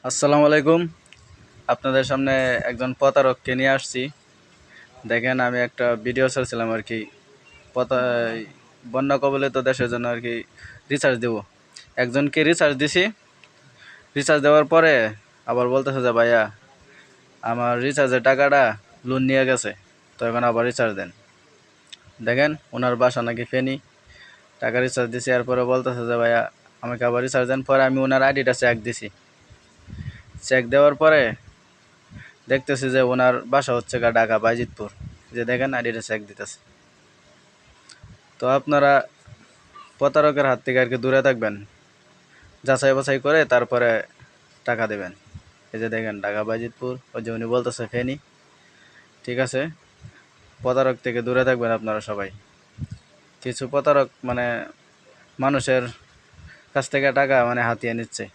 আসসালামু আলাইকুম। আপনাদের সামনে একজন প্রতারককে নিয়ে আসছি। দেখেন, আমি একটা ভিডিও ছাড়ছিলাম আর কি। পতা বন্যা কবলিত দেশের জন্য আর কি রিসার্চ দেব। একজনকে রিসার্চ দিছি। রিসার্চ দেওয়ার পরে আবার বলতেছে যে ভাইয়া, আমার রিচার্জের টাকাটা লোন নিয়ে গেছে, তো এখন আবার রিচার্জ দেন। দেখেন, ওনার বাসা নাকি ফেনি। টাকা রিচার্জ দিছি, এরপরে বলতেছে যে ভাইয়া আমাকে আবার রিচার্জ দেন। পরে আমি ওনার আইডিটা চেক দিছি। চেক দেওয়ার পরে দেখতেছি যে ওনার বাসা হচ্ছে ঢাকা বাইজিতপুর। যে দেখেন, আইডিটা চেক দিতেছে। তো আপনারা প্রতারকের হাত থেকে আর কি দূরে থাকবেন, যাচাই বাছাই করে তারপরে টাকা দেবেন। এই যে দেখেন, ঢাকা বাইজিতপুর, ওই যে উনি বলতেছে ফেনি। ঠিক আছে, প্রতারক থেকে দূরে থাকবেন আপনারা সবাই। কিছু প্রতারক মানে মানুষের কাছ থেকে টাকা হাতিয়ে নিচ্ছে।